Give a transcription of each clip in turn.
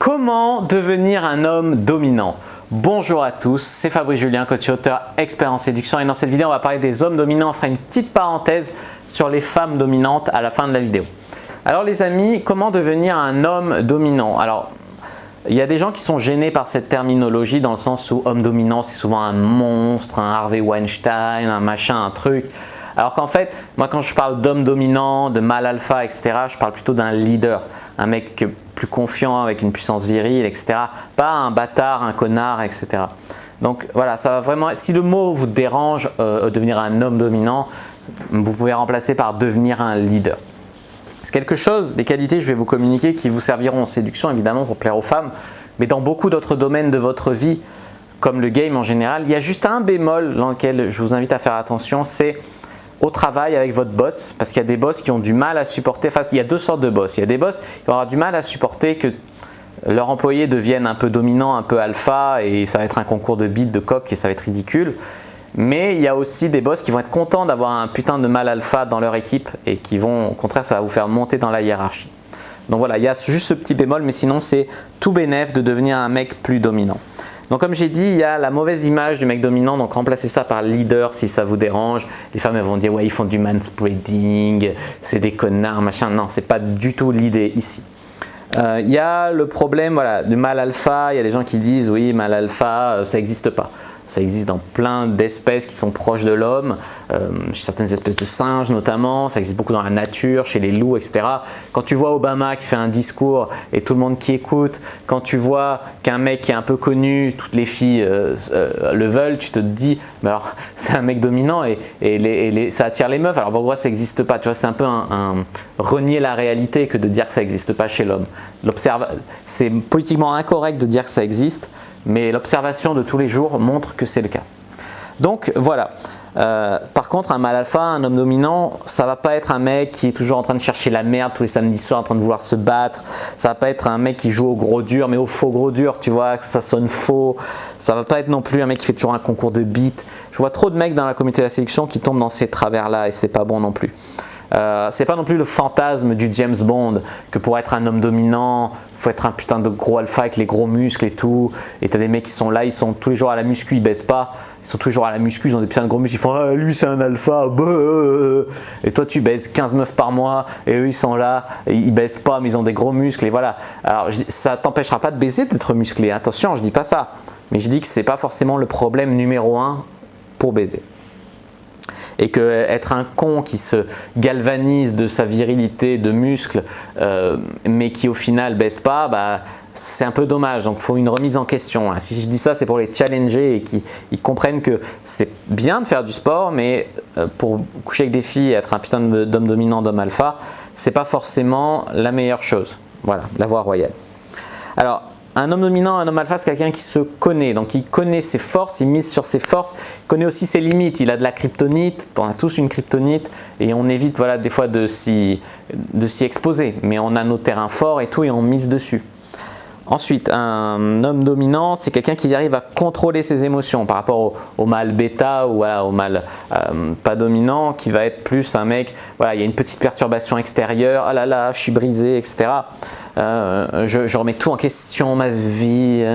Comment devenir un homme dominant? Bonjour à tous, c'est Fabrice Julien, coach et auteur expert en séduction, et dans cette vidéo on va parler des hommes dominants. On fera une petite parenthèse sur les femmes dominantes à la fin de la vidéo. Alors les amis, comment devenir un homme dominant? Alors il y a des gens qui sont gênés par cette terminologie dans le sens où homme dominant c'est souvent un monstre, un Harvey Weinstein, un machin, un truc. Alors qu'en fait, moi quand je parle d'homme dominant, de mâle alpha, etc., je parle plutôt d'un leader, un mec plus confiant avec une puissance virile, etc. Pas un bâtard, un connard, etc. Donc voilà, ça va vraiment. Si le mot vous dérange, devenir un homme dominant, vous pouvez remplacer par devenir un leader. C'est quelque chose, des qualités que je vais vous communiquer qui vous serviront en séduction évidemment pour plaire aux femmes, mais dans beaucoup d'autres domaines de votre vie, comme le game en général, il y a juste un bémol dans lequel je vous invite à faire attention, c'est au travail avec votre boss, parce qu'il y a des boss qui ont du mal à supporter, enfin il y a deux sortes de boss. Il y a des boss qui vont avoir du mal à supporter que leurs employés deviennent un peu dominants, un peu alpha, et ça va être un concours de bites, de coq, et ça va être ridicule. Mais il y a aussi des boss qui vont être contents d'avoir un putain de mâle alpha dans leur équipe et qui vont, au contraire, ça va vous faire monter dans la hiérarchie. Donc voilà, il y a juste ce petit bémol, mais sinon c'est tout bénef de devenir un mec plus dominant. Donc comme j'ai dit, il y a la mauvaise image du mec dominant, donc remplacez ça par leader si ça vous dérange. Les femmes elles vont dire ouais ils font du manspreading, c'est des connards, machin. Non, c'est pas du tout l'idée ici. Il y a le problème voilà, du mâle alpha, il y a des gens qui disent oui mâle alpha ça n'existe pas. Ça existe dans plein d'espèces qui sont proches de l'homme, chez certaines espèces de singes notamment, ça existe beaucoup dans la nature, chez les loups, etc. Quand tu vois Obama qui fait un discours et tout le monde qui écoute, quand tu vois qu'un mec qui est un peu connu, toutes les filles le veulent, tu te dis, bah alors c'est un mec dominant et ça attire les meufs. Alors pourquoi ça n'existe pas? Tu vois, c'est un peu renier la réalité que de dire que ça n'existe pas chez l'homme. C'est politiquement incorrect de dire que ça existe, mais l'observation de tous les jours montre que c'est le cas. Donc voilà. Par contre, un mâle alpha, un homme dominant, ça va pas être un mec qui est toujours en train de chercher la merde tous les samedis soirs, en train de vouloir se battre. Ça va pas être un mec qui joue au gros dur, mais au faux gros dur, tu vois, que ça sonne faux. Ça va pas être non plus un mec qui fait toujours un concours de beats. Je vois trop de mecs dans la communauté de la séduction qui tombent dans ces travers-là et c'est pas bon non plus. C'est pas non plus le fantasme du James Bond que pour être un homme dominant, faut être un putain de gros alpha avec les gros muscles et tout. Et t'as des mecs qui sont là, ils sont tous les jours à la muscu, ils baissent pas. Ils sont tous les jours à la muscu, ils ont des putains de gros muscles, ils font ah, lui c'est un alpha. Et toi tu baises 15 meufs par mois et eux ils sont là, et ils baissent pas mais ils ont des gros muscles et voilà. Alors ça t'empêchera pas de baiser d'être musclé. Attention, je dis pas ça, mais je dis que c'est pas forcément le problème numéro 1 pour baiser. Et que être un con qui se galvanise de sa virilité de muscles mais qui au final baisse pas, bah, c'est un peu dommage. Donc il faut une remise en question. Si je dis ça, c'est pour les challenger et qu'ils comprennent que c'est bien de faire du sport, mais pour coucher avec des filles et être un putain d'homme dominant, d'homme alpha, c'est pas forcément la meilleure chose. Voilà, la voie royale. Alors, un homme dominant, un homme alpha, c'est quelqu'un qui se connaît, donc il connaît ses forces, il mise sur ses forces, il connaît aussi ses limites, il a de la kryptonite, on a tous une kryptonite et on évite voilà, des fois de s'y exposer, mais on a nos terrains forts et tout et on mise dessus. Ensuite, un homme dominant, c'est quelqu'un qui arrive à contrôler ses émotions par rapport au mâle bêta ou voilà, au mâle pas dominant qui va être plus un mec, voilà, il y a une petite perturbation extérieure, ah là là, je suis brisé, etc. Je remets tout en question, ma vie,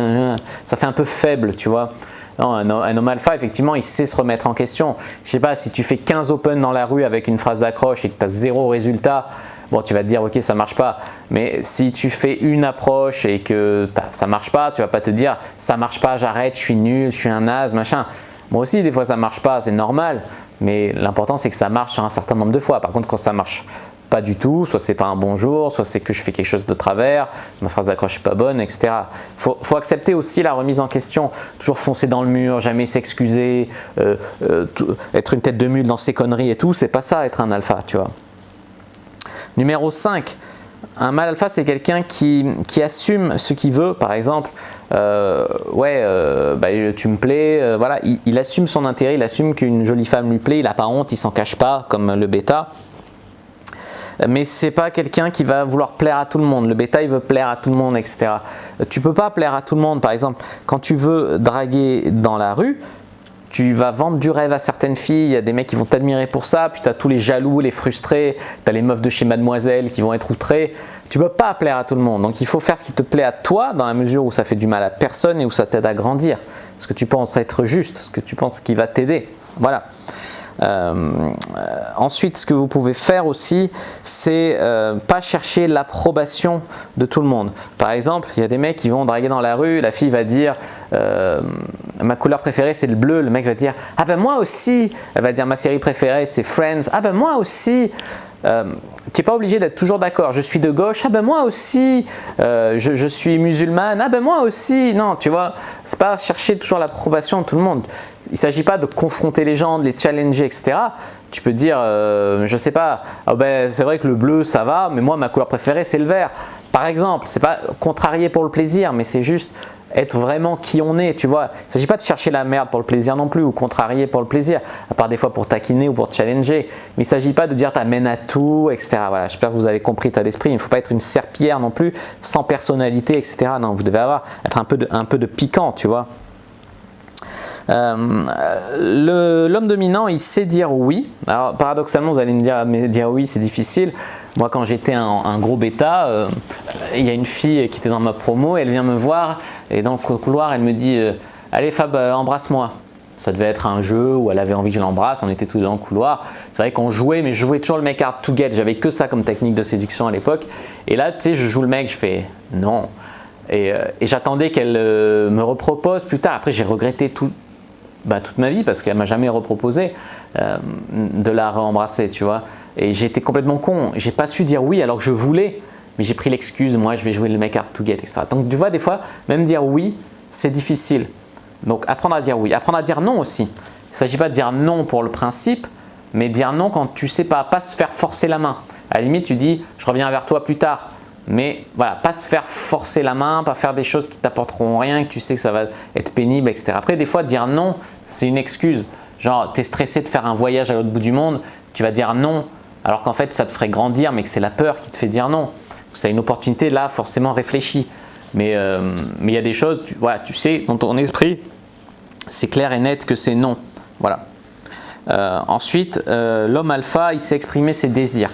ça fait un peu faible, tu vois. Non, un homme alpha, effectivement, il sait se remettre en question. Je sais pas, si tu fais 15 open dans la rue avec une phrase d'accroche et que tu as 0 résultat, bon, tu vas te dire, ok, ça marche pas. Mais si tu fais une approche et que ça marche pas, tu vas pas te dire, ça marche pas, j'arrête, je suis nul, je suis un naze, machin. Moi aussi, des fois, ça marche pas, c'est normal. Mais l'important, c'est que ça marche sur un certain nombre de fois. Par contre, quand ça marche pas du tout, soit c'est pas un bon jour, soit c'est que je fais quelque chose de travers, ma phrase d'accroche n'est pas bonne, etc. Faut accepter aussi la remise en question, toujours foncer dans le mur, jamais s'excuser, être une tête de mule dans ses conneries et tout, c'est pas ça être un alpha, tu vois. Numéro 5, un mâle alpha, c'est quelqu'un qui assume ce qu'il veut, par exemple, tu me plais, voilà, il assume son intérêt, il assume qu'une jolie femme lui plaît, il n'a pas honte, il s'en cache pas, comme le bêta. Mais c'est pas quelqu'un qui va vouloir plaire à tout le monde. Le bêta, il veut plaire à tout le monde, etc. Tu peux pas plaire à tout le monde. Par exemple, quand tu veux draguer dans la rue, tu vas vendre du rêve à certaines filles, il y a des mecs qui vont t'admirer pour ça, puis tu as tous les jaloux, les frustrés, tu as les meufs de chez Mademoiselle qui vont être outrées. Tu ne peux pas plaire à tout le monde, donc il faut faire ce qui te plaît à toi dans la mesure où ça fait du mal à personne et où ça t'aide à grandir. Ce que tu penses être juste, ce que tu penses qui va t'aider. Voilà. Ensuite, ce que vous pouvez faire aussi, c'est pas chercher l'approbation de tout le monde. Par exemple, il y a des mecs qui vont draguer dans la rue, la fille va dire ma couleur préférée c'est le bleu, le mec va dire ah ben moi aussi, elle va dire ma série préférée c'est Friends, ah ben moi aussi. Tu n'es pas obligé d'être toujours d'accord. Je suis de gauche, ah ben moi aussi. Je suis musulmane, ah ben moi aussi. Non, tu vois, c'est pas chercher toujours l'approbation de tout le monde. Il ne s'agit pas de confronter les gens, de les challenger, etc. Tu peux dire, je sais pas, oh ben, c'est vrai que le bleu ça va, mais moi ma couleur préférée c'est le vert. Par exemple, c'est pas contrarier pour le plaisir, mais c'est juste être vraiment qui on est, tu vois. Il ne s'agit pas de chercher la merde pour le plaisir non plus ou contrarier pour le plaisir, à part des fois pour taquiner ou pour challenger. Mais il ne s'agit pas de dire t'amènes à tout, etc. Voilà, j'espère que vous avez compris l'état d'esprit. Il ne faut pas être une serpillière non plus, sans personnalité, etc. Non, vous devez être un peu de piquant, tu vois. L'homme dominant, il sait dire oui. Alors paradoxalement, vous allez me dire, mais dire oui, c'est difficile. Moi, quand j'étais un gros bêta, il y a une fille qui était dans ma promo, elle vient me voir et dans le couloir, elle me dit allez Fab, embrasse-moi. Ça devait être un jeu où elle avait envie que je l'embrasse, on était tous dans le couloir. C'est vrai qu'on jouait, mais je jouais toujours le mec hard to get. J'avais que ça comme technique de séduction à l'époque. Et là, tu sais, je joue le mec, je fais non. Et j'attendais qu'elle me repropose plus tard. Après, j'ai regretté toute ma vie parce qu'elle m'a jamais reproposé de la re-embrasser, tu vois. Et j'ai été complètement con. J'ai pas su dire oui alors que je voulais, mais j'ai pris l'excuse, moi je vais jouer le mec hard to get, etc. Donc tu vois, des fois, même dire oui, c'est difficile. Donc apprendre à dire oui, apprendre à dire non aussi. Il ne s'agit pas de dire non pour le principe, mais dire non quand tu sais pas se faire forcer la main. À la limite, tu dis je reviens vers toi plus tard. Mais voilà, pas se faire forcer la main, pas faire des choses qui t'apporteront rien, que tu sais que ça va être pénible, etc. Après, des fois, dire non, c'est une excuse. Genre, tu es stressé de faire un voyage à l'autre bout du monde, tu vas dire non, alors qu'en fait, ça te ferait grandir, mais que c'est la peur qui te fait dire non. C'est une opportunité, là, forcément réfléchie. Mais il y a des choses, voilà, tu sais, dans ton esprit, c'est clair et net que c'est non. Voilà. Ensuite, l'homme alpha, il sait exprimer ses désirs.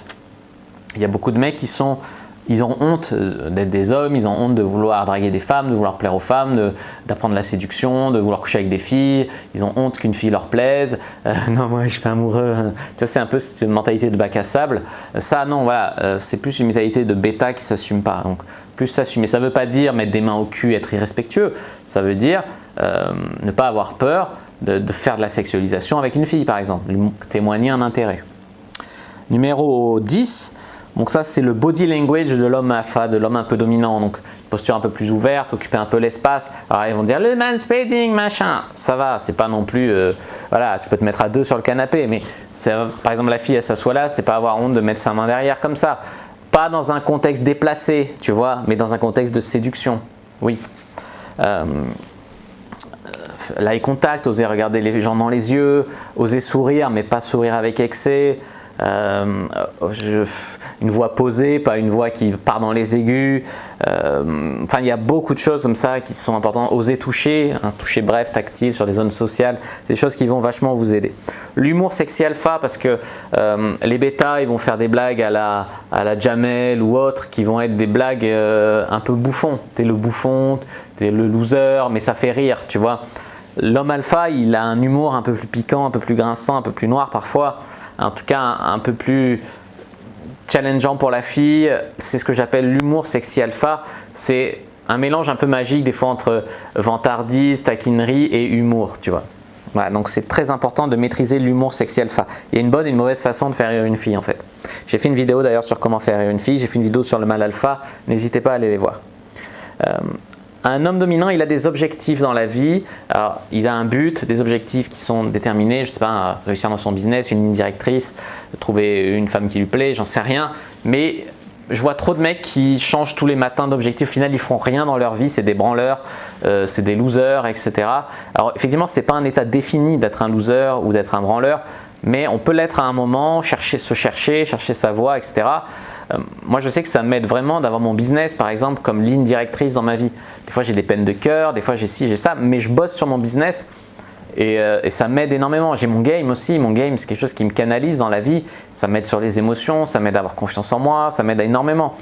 Il y a beaucoup de mecs ils ont honte d'être des hommes, ils ont honte de vouloir draguer des femmes, de vouloir plaire aux femmes, d'apprendre la séduction, de vouloir coucher avec des filles. Ils ont honte qu'une fille leur plaise. Non, moi je suis pas amoureux. Tu vois, c'est un peu cette mentalité de bac à sable. Ça, non, voilà, c'est plus une mentalité de bêta qui s'assume pas. Donc, plus s'assumer. Ça veut pas dire mettre des mains au cul, être irrespectueux. Ça veut dire ne pas avoir peur de faire de la sexualisation avec une fille, par exemple. Témoigner un intérêt. Numéro 10. Donc ça, c'est le body language de l'homme alpha, de l'homme un peu dominant. Donc, posture un peu plus ouverte, occuper un peu l'espace. Alors, ils vont dire le manspreading, machin. Ça va, c'est pas non plus… voilà, tu peux te mettre à deux sur le canapé. Mais par exemple, la fille, elle s'assoit là, c'est pas avoir honte de mettre sa main derrière comme ça. Pas dans un contexte déplacé, tu vois, mais dans un contexte de séduction. Oui. L'eye contact, oser regarder les gens dans les yeux, oser sourire, mais pas sourire avec excès. Une voix posée, pas une voix qui part dans les aigus. Enfin, il y a beaucoup de choses comme ça qui sont importantes. Oser toucher, un toucher bref, tactile sur des zones sociales, c'est des choses qui vont vachement vous aider. L'humour sexy alpha, parce que les bêtas, ils vont faire des blagues à la Jamel ou autre, qui vont être des blagues un peu bouffons. T'es le bouffon, t'es le loser, mais ça fait rire, tu vois. L'homme alpha, il a un humour un peu plus piquant, un peu plus grinçant, un peu plus noir parfois. En tout cas, un peu plus challengeant pour la fille. C'est ce que j'appelle l'humour sexy alpha. C'est un mélange un peu magique des fois entre vantardise, taquinerie et humour, tu vois. Voilà, donc c'est très important de maîtriser l'humour sexy alpha. Il y a une bonne et une mauvaise façon de faire rire une fille en fait. J'ai fait une vidéo d'ailleurs sur comment faire rire une fille. J'ai fait une vidéo sur le mâle alpha. N'hésitez pas à aller les voir. Un homme dominant, il a des objectifs dans la vie. Alors, il a un but, des objectifs qui sont déterminés. Je ne sais pas, réussir dans son business, une ligne directrice, trouver une femme qui lui plaît, j'en sais rien. Mais je vois trop de mecs qui changent tous les matins d'objectifs. Au final, ils font rien dans leur vie. C'est des branleurs, c'est des losers, etc. Alors, effectivement, ce n'est pas un état défini d'être un loser ou d'être un branleur. Mais on peut l'être à un moment, se chercher sa voie, etc. Moi, je sais que ça m'aide vraiment d'avoir mon business, par exemple, comme ligne directrice dans ma vie. Des fois, j'ai des peines de cœur, des fois, j'ai ci, j'ai ça, mais je bosse sur mon business Et ça m'aide énormément. J'ai mon game aussi. Mon game, c'est quelque chose qui me canalise dans la vie. Ça m'aide sur les émotions, ça m'aide à avoir confiance en moi, ça m'aide énormément.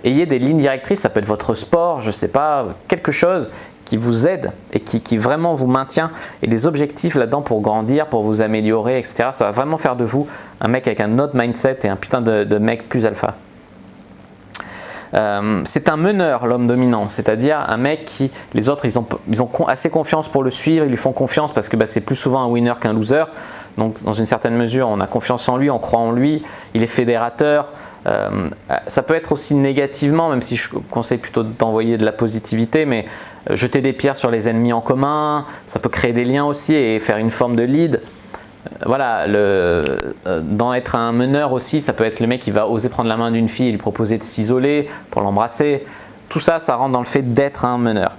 Ayez des lignes directrices, ça peut être votre sport, je ne sais pas, quelque chose qui vous aide et qui vraiment vous maintient, et des objectifs là-dedans pour grandir, pour vous améliorer, etc. Ça va vraiment faire de vous un mec avec un autre mindset et un putain de mec plus alpha. C'est un meneur, l'homme dominant, c'est-à-dire un mec qui, les autres, ils ont assez confiance pour le suivre, ils lui font confiance parce que c'est plus souvent un winner qu'un loser. Donc dans une certaine mesure, on a confiance en lui, on croit en lui, il est fédérateur. Ça peut être aussi négativement, même si je conseille plutôt d'envoyer de la positivité, mais jeter des pierres sur les ennemis en commun, ça peut créer des liens aussi et faire une forme de lead. Voilà, dans être un meneur aussi, ça peut être le mec qui va oser prendre la main d'une fille et lui proposer de s'isoler pour l'embrasser. Tout ça, ça rentre dans le fait d'être un meneur.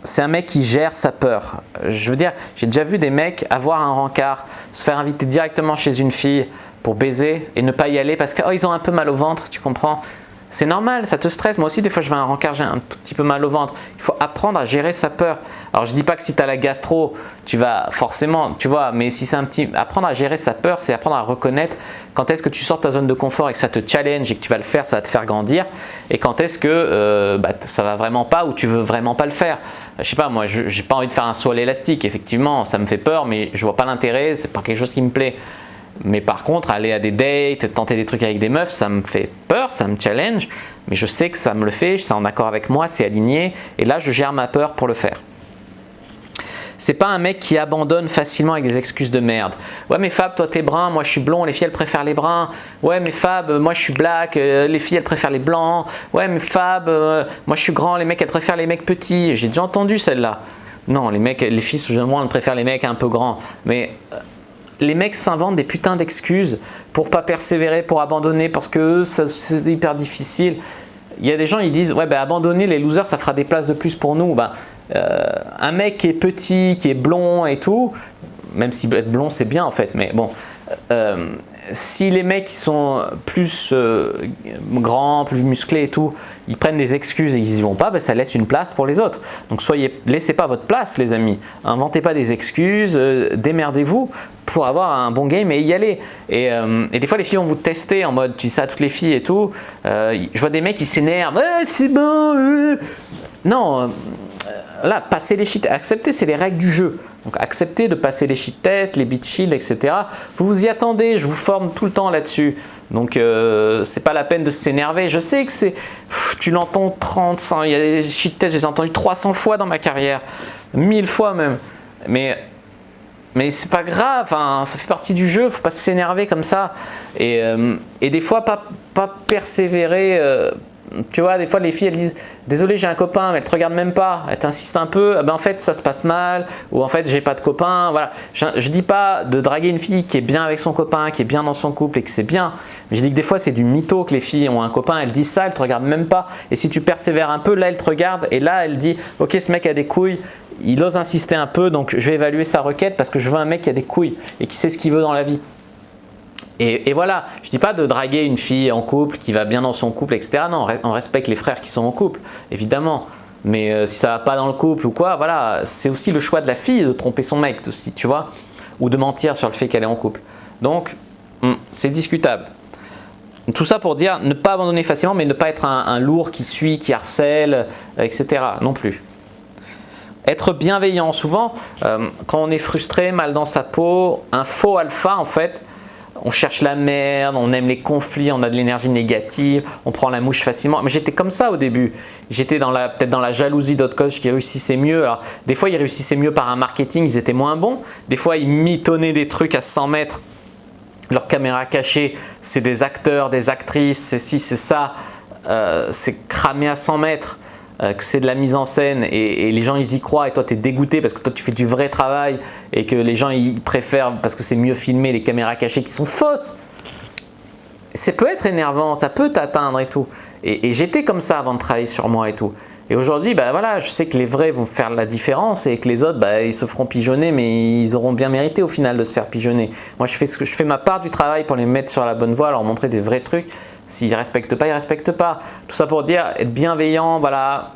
C'est un mec qui gère sa peur. Je veux dire, j'ai déjà vu des mecs avoir un rencard, se faire inviter directement chez une fille pour baiser et ne pas y aller parce qu'ils ont un peu mal au ventre, tu comprends? C'est normal, ça te stresse. Moi aussi, des fois, je vais à un rencard, j'ai un tout petit peu mal au ventre. Il faut apprendre à gérer sa peur. Alors, je ne dis pas que si tu as la gastro, tu vas forcément, tu vois, mais si c'est un petit… Apprendre à gérer sa peur, c'est apprendre à reconnaître quand est-ce que tu sors de ta zone de confort et que ça te challenge et que tu vas le faire, ça va te faire grandir. Et quand est-ce que ça va vraiment pas ou tu veux vraiment pas le faire. Je sais pas, moi, je n'ai pas envie de faire un saut à l'élastique. Effectivement, ça me fait peur, mais je vois pas l'intérêt, c'est pas quelque chose qui me plaît. Mais par contre, aller à des dates, tenter des trucs avec des meufs, ça me fait peur, ça me challenge, mais je sais que ça me le fait, c'est en accord avec moi, c'est aligné, et là je gère ma peur pour le faire. C'est pas un mec qui abandonne facilement avec des excuses de merde. Ouais mais Fab, toi t'es brun, moi je suis blond, les filles elles préfèrent les bruns. Ouais mais Fab, moi je suis black, les filles elles préfèrent les blancs. Ouais mais Fab, moi je suis grand, les mecs elles préfèrent les mecs petits. J'ai déjà entendu celle-là. Non, les filles généralement elles préfèrent les mecs un peu grands. Mais… les mecs s'inventent des putains d'excuses pour pas persévérer, pour abandonner, parce que c'est hyper difficile. Il y a des gens, ils disent ouais abandonner les losers, ça fera des places de plus pour nous. Un mec qui est petit, qui est blond et tout, même si être blond c'est bien en fait, mais bon, si les mecs qui sont plus grands, plus musclés et tout, ils prennent des excuses et ils y vont pas, ça laisse une place pour les autres. Donc laissez pas votre place les amis, inventez pas des excuses, démerdez-vous pour avoir un bon game et y aller. Et des fois les filles vont vous tester en mode tu dis ça à toutes les filles et tout. Je vois des mecs qui s'énervent, ouais, c'est bon. Non, là passez les shit, acceptez, c'est les règles du jeu. Donc acceptez de passer les shit tests, les beat shields, etc. Vous vous y attendez, je vous forme tout le temps là-dessus. Donc c'est pas la peine de s'énerver. Je sais que c'est, tu l'entends 30, 100, il y a des shit tests, je les ai entendus 300 fois dans ma carrière, 1000 fois même. Mais c'est pas grave, hein, ça fait partie du jeu, faut pas s'énerver comme ça. Et des fois pas persévérer. Tu vois, des fois les filles elles disent désolé j'ai un copain, mais elles te regardent même pas, elles t'insistent un peu, en fait ça se passe mal, ou en fait j'ai pas de copain, voilà. Je dis pas de draguer une fille qui est bien avec son copain, qui est bien dans son couple et que c'est bien, mais je dis que des fois c'est du mytho que les filles ont un copain, elles disent ça, elles te regardent même pas, et si tu persévères un peu, là elles te regardent et là elle dit ok ce mec a des couilles, il ose insister un peu, donc je vais évaluer sa requête parce que je veux un mec qui a des couilles et qui sait ce qu'il veut dans la vie. Et voilà, je ne dis pas de draguer une fille en couple qui va bien dans son couple, etc. Non, on respecte les frères qui sont en couple, évidemment. Mais si ça ne va pas dans le couple ou quoi, voilà, c'est aussi le choix de la fille de tromper son mec aussi, tu vois, ou de mentir sur le fait qu'elle est en couple. Donc, c'est discutable. Tout ça pour dire ne pas abandonner facilement, mais ne pas être un lourd qui suit, qui harcèle, etc. non plus. Être bienveillant, souvent, quand on est frustré, mal dans sa peau, un faux alpha en fait, on cherche la merde, on aime les conflits, on a de l'énergie négative, on prend la mouche facilement. Mais j'étais comme ça au début. J'étais peut-être dans la jalousie d'autres coachs qui réussissaient mieux. Alors, des fois, ils réussissaient mieux par un marketing, ils étaient moins bons. Des fois, ils mitonnaient des trucs à 100 mètres. Leur caméra cachée, c'est des acteurs, des actrices, c'est ci, c'est ça. C'est cramé à 100 mètres. Que c'est de la mise en scène et les gens ils y croient et toi tu es dégoûté parce que toi tu fais du vrai travail et que les gens ils préfèrent parce que c'est mieux filmé les caméras cachées qui sont fausses. Ça peut être énervant, ça peut t'atteindre et tout. Et j'étais comme ça avant de travailler sur moi et tout. Et aujourd'hui, voilà, je sais que les vrais vont faire la différence et que les autres, ils se feront pigeonner, mais ils auront bien mérité au final de se faire pigeonner. Moi, je fais ma part du travail pour les mettre sur la bonne voie, leur montrer des vrais trucs. S'ils ne respectent pas, ils ne respectent pas. Tout ça pour dire, être bienveillant, voilà,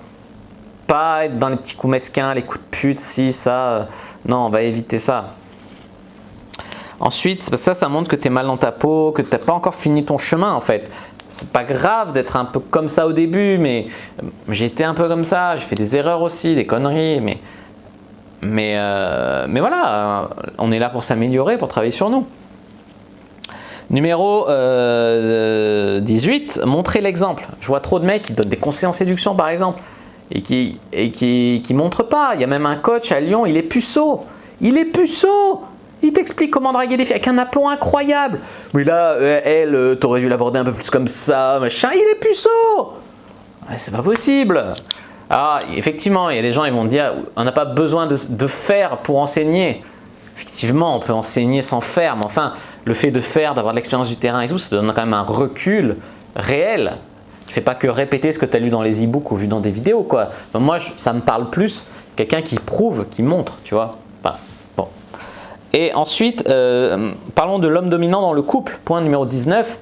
pas être dans les petits coups mesquins, les coups de pute, si, ça. Non, on va éviter ça. Ensuite, ça montre que tu es mal dans ta peau, que tu n'as pas encore fini ton chemin en fait. C'est pas grave d'être un peu comme ça au début, mais j'ai été un peu comme ça, j'ai fait des erreurs aussi, des conneries, mais voilà, on est là pour s'améliorer, pour travailler sur nous. Numéro 18, montrer l'exemple. Je vois trop de mecs qui donnent des conseils en séduction par exemple et qui montrent pas. Il y a même un coach à Lyon, il est puceau. Il est puceau. Il t'explique comment draguer des filles avec un aplomb incroyable. Mais là, elle, t'aurais dû l'aborder un peu plus comme ça, machin. Il est puceau. C'est pas possible. Alors, effectivement, il y a des gens, ils vont dire, on n'a pas besoin de faire pour enseigner. Effectivement, on peut enseigner sans faire, mais enfin, le fait de faire, d'avoir de l'expérience du terrain et tout, ça te donne quand même un recul réel. Tu fais pas que répéter ce que tu as lu dans les e-books ou vu dans des vidéos, quoi. Donc moi, ça me parle plus quelqu'un qui prouve, qui montre, tu vois. Enfin, bon. Et ensuite, parlons de l'homme dominant dans le couple. Point numéro 19.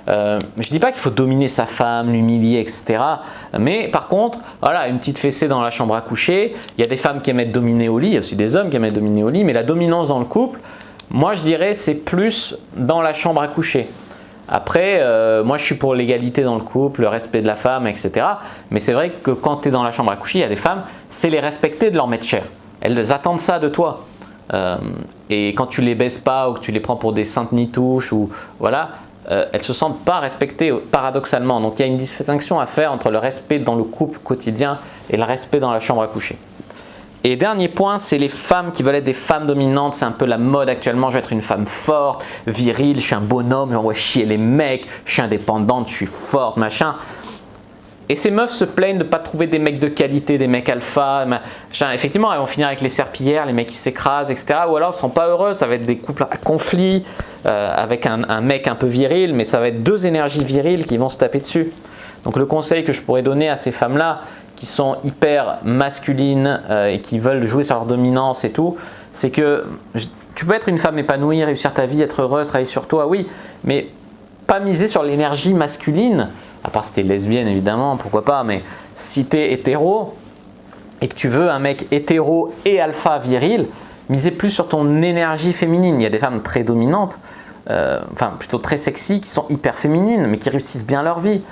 Je ne dis pas qu'il faut dominer sa femme, l'humilier, etc. Mais par contre, voilà, une petite fessée dans la chambre à coucher. Il y a des femmes qui aiment être dominées au lit, il y a aussi des hommes qui aiment être dominés au lit. Mais la dominance dans le couple, moi je dirais c'est plus dans la chambre à coucher. Après, moi je suis pour l'égalité dans le couple, le respect de la femme, etc. Mais c'est vrai que quand tu es dans la chambre à coucher, il y a des femmes, c'est les respecter de leur mettre cher. Elles attendent ça de toi. Et quand tu les baises pas ou que tu les prends pour des saintes nitouches ou voilà, elles se sentent pas respectées paradoxalement. Donc il y a une distinction à faire entre le respect dans le couple quotidien et le respect dans la chambre à coucher. Et dernier point, c'est les femmes qui veulent être des femmes dominantes. C'est un peu la mode actuellement. Je veux être une femme forte, virile, je suis un bonhomme, j'envoie chier les mecs, je suis indépendante, je suis forte, machin. Et ces meufs se plaignent de ne pas trouver des mecs de qualité, des mecs alpha. Machin. Effectivement, elles vont finir avec les serpillères, les mecs qui s'écrasent, etc. Ou alors, elles ne seront pas heureuses. Ça va être des couples à conflit avec un mec un peu viril, mais ça va être deux énergies viriles qui vont se taper dessus. Donc le conseil que je pourrais donner à ces femmes-là, qui sont hyper masculines et qui veulent jouer sur leur dominance et tout, c'est que tu peux être une femme épanouie, réussir ta vie, être heureuse, travailler sur toi, oui, mais pas miser sur l'énergie masculine, à part si tu es lesbienne évidemment, pourquoi pas, mais si tu es hétéro et que tu veux un mec hétéro et alpha viril, misez plus sur ton énergie féminine. Il y a des femmes très dominantes, enfin plutôt très sexy, qui sont hyper féminines, mais qui réussissent bien leur vie.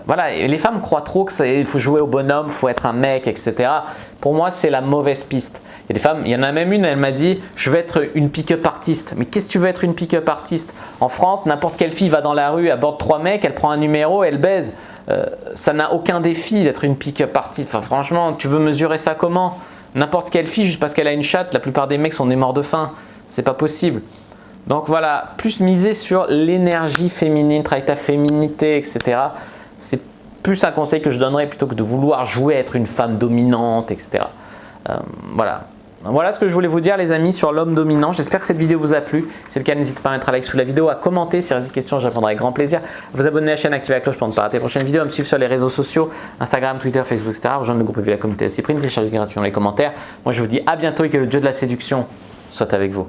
Voilà, et les femmes croient trop qu'il faut jouer au bonhomme, il faut être un mec, etc. Pour moi, c'est la mauvaise piste. Il y a des femmes, il y en a même une, elle m'a dit « je veux être une pick-up artiste ». Mais qu'est-ce que tu veux être une pick-up artiste? En France, n'importe quelle fille va dans la rue, aborde 3 mecs, elle prend un numéro, elle baise. Ça n'a aucun défi d'être une pick-up artiste. Enfin, franchement, tu veux mesurer ça comment? N'importe quelle fille, juste parce qu'elle a une chatte, la plupart des mecs sont des morts de faim. C'est pas possible. Donc voilà, plus miser sur l'énergie féminine, travailler ta féminité, etc. C'est plus un conseil que je donnerais plutôt que de vouloir jouer à être une femme dominante, etc. Voilà. Voilà ce que je voulais vous dire les amis sur l'homme dominant. J'espère que cette vidéo vous a plu. Si c'est le cas, n'hésitez pas à mettre un like sous la vidéo, à commenter si vous avez des questions, je répondrai avec grand plaisir. À vous abonner à la chaîne, activer la cloche pour ne pas rater les prochaines vidéos, à me suivre sur les réseaux sociaux, Instagram, Twitter, Facebook, etc. Rejoindre le groupe privé de la communauté Cyprine, télécharger gratuitement les commentaires. Moi je vous dis à bientôt et que le dieu de la séduction soit avec vous.